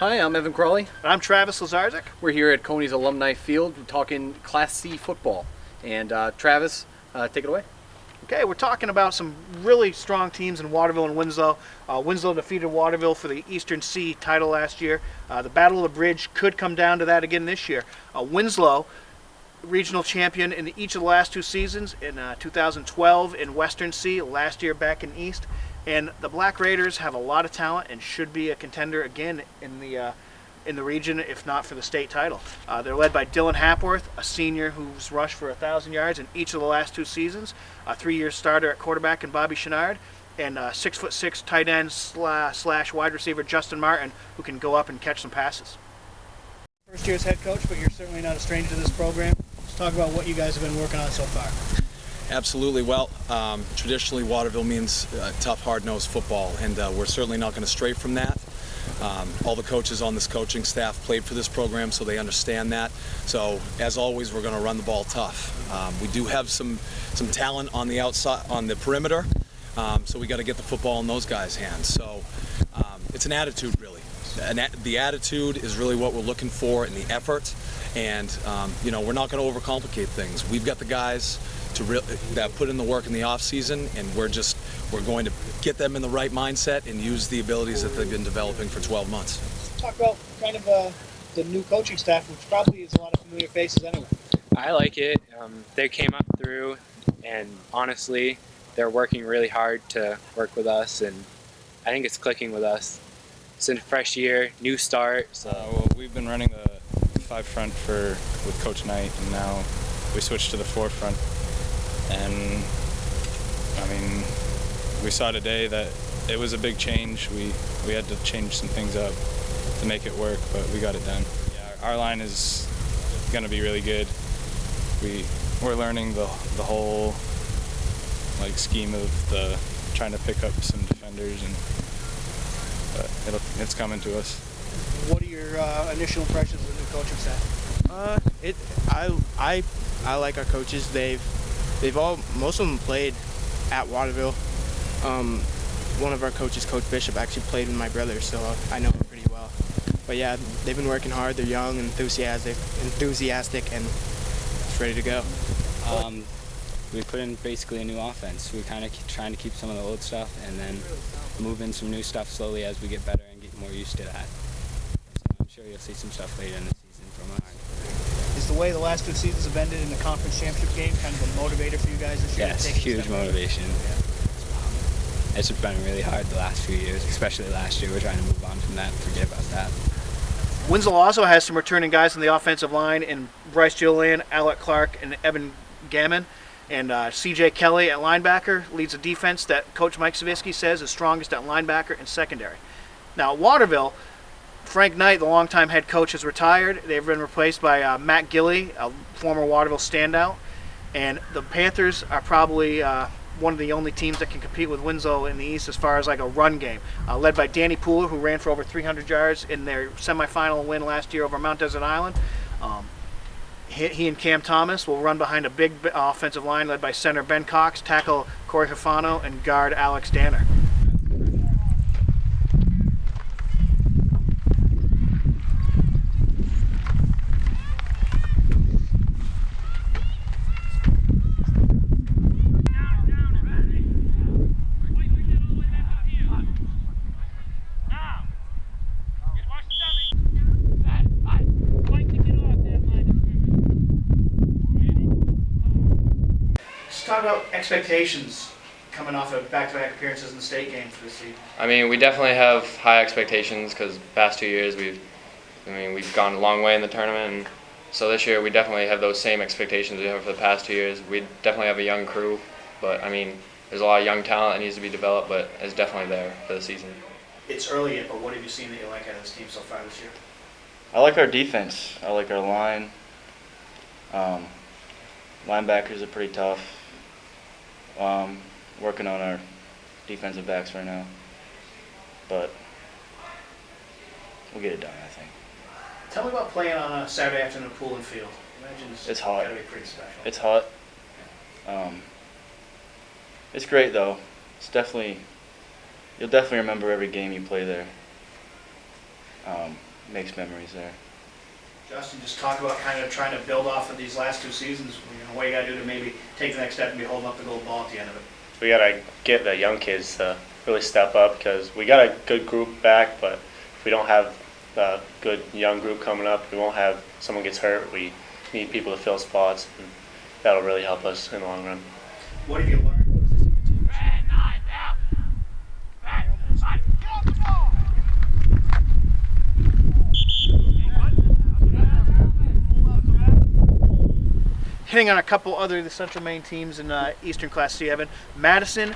Hi, I'm Evan Crawley. And I'm Travis Lazarzik. We're here at Coney's Alumni Field talking Class C football. And Travis, take it away. Okay, we're talking about some really strong teams in Waterville and Winslow. Winslow defeated Waterville for the Eastern C title last year. The Battle of the Bridge could come down to that again this year. Winslow, regional champion in each of the last two seasons, in 2012 in Western C, last year back in East. And the Black Raiders have a lot of talent and should be a contender again in the region, if not for the state title. They're led by Dylan Hapworth, a senior who's rushed for 1,000 yards in each of the last two seasons, a 3-year starter at quarterback in Bobby Chenard, and 6'6" tight end slash wide receiver Justin Martin, who can go up and catch some passes. First year as head coach, but you're certainly not a stranger to this program. Let's talk about what you guys have been working on so far. Absolutely. Well, traditionally Waterville means tough, hard-nosed football, and we're certainly not going to stray from that. All the coaches on this coaching staff played for this program, so they understand that. So, as always, we're going to run the ball tough. We do have some talent on the outside, on the perimeter, so we got to get the football in those guys' hands. So, it's an attitude, really. The attitude is really what we're looking for in the effort, and we're not going to overcomplicate things. We've got the guys that put in the work in the off season, and we're going to get them in the right mindset and use the abilities that they've been developing for 12 months. Let's talk about kind of the new coaching staff, which probably is a lot of familiar faces anyway. I like it. They came up through, and honestly, they're working really hard to work with us, and I think it's clicking with us. It's a fresh year, new start. So well, we've been running the 5 front with Coach Knight, and now we switched to the 4 front. And I mean, we saw today that it was a big change. We had to change some things up to make it work, but we got it done. Yeah, our line is going to be really good. We're learning the whole scheme of trying to pick up some defenders, but it's coming to us. What are your initial impressions of the new coaching staff? I like our coaches. Most of them played at Waterville. One of our coaches, Coach Bishop, actually played with my brother, so I know him pretty well. But yeah, they've been working hard. They're young, enthusiastic, and ready to go. We put in basically a new offense. We're kind of trying to keep some of the old stuff and then move in some new stuff slowly as we get better and get more used to that. So I'm sure you'll see some stuff later in the season from our. Is the way the last two seasons have ended in the conference championship game kind of a motivator for you guys this year? Yes, huge motivation. It's been really hard the last few years, especially last year. We're trying to move on from that and forget about that. Winslow also has some returning guys on the offensive line in Bryce Gilliland, Alec Clark, and Evan Gammon. And C.J. Kelly at linebacker leads a defense that Coach Mike Savitsky says is strongest at linebacker and secondary. Now, at Waterville, Frank Knight, the longtime head coach, has retired. They've been replaced by Matt Gilley, a former Waterville standout. And the Panthers are probably one of the only teams that can compete with Winslow in the East as far as a run game, led by Danny Pooler, who ran for over 300 yards in their semifinal win last year over Mount Desert Island. He and Cam Thomas will run behind a big offensive line led by center Ben Cox, tackle Corey Hafano, and guard Alex Danner. Talk about expectations coming off of back-to-back appearances in the state game for this season. I mean, we definitely have high expectations because past 2 years we've gone a long way in the tournament, and so this year we definitely have those same expectations we have for the past 2 years. We definitely have a young crew, but I mean, there's a lot of young talent that needs to be developed, but it's definitely there for the season. It's early yet, but what have you seen that you like out of this team so far this year? I like our defense. I like our line. Linebackers are pretty tough. Working on our defensive backs right now, but we'll get it done, I think. Tell me about playing on a Saturday afternoon pool and field. Imagine it's hot. Gotta be pretty special. It's hot. It's great though. It's definitely, you'll definitely remember every game you play there. makes memories there. Justin, just talk about kind of trying to build off of these last 2 seasons. What you got to do to maybe take the next step and be holding up the gold ball at the end of it. We got to get the young kids to really step up because we got a good group back, but if we don't have a good young group coming up, we won't have someone gets hurt. We need people to fill spots, and that'll really help us in the long run. What have you learned? Hitting on a couple other of the Central Maine teams in Eastern Class C, Evan. Madison,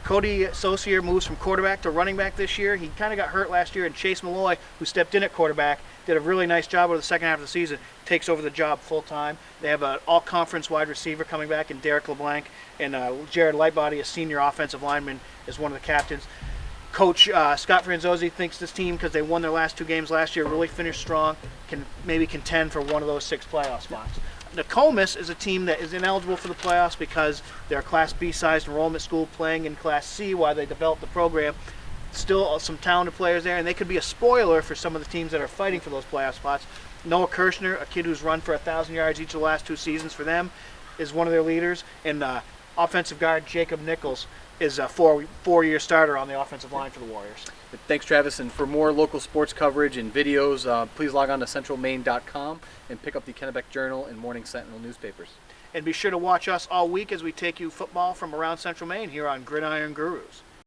Cody Saucier moves from quarterback to running back this year. He kind of got hurt last year, and Chase Malloy, who stepped in at quarterback, did a really nice job over the second half of the season, takes over the job full-time. They have an all-conference wide receiver coming back in Derek LeBlanc, and Jared Lightbody, a senior offensive lineman, is one of the captains. Coach Scott Franzozzi thinks this team, because they won their last 2 games last year, really finished strong, can maybe contend for one of those 6 playoff spots. Nokomis is a team that is ineligible for the playoffs because they're a Class B-sized enrollment school playing in Class C while they develop the program. Still some talented players there, and they could be a spoiler for some of the teams that are fighting for those playoff spots. Noah Kirshner, a kid who's run for 1,000 yards each of the last 2 seasons for them, is one of their leaders, and offensive guard Jacob Nichols is a four-year starter on the offensive line for the Warriors. Thanks, Travis. And for more local sports coverage and videos, please log on to centralmaine.com and pick up the Kennebec Journal and Morning Sentinel newspapers. And be sure to watch us all week as we take you football from around Central Maine here on Gridiron Gurus.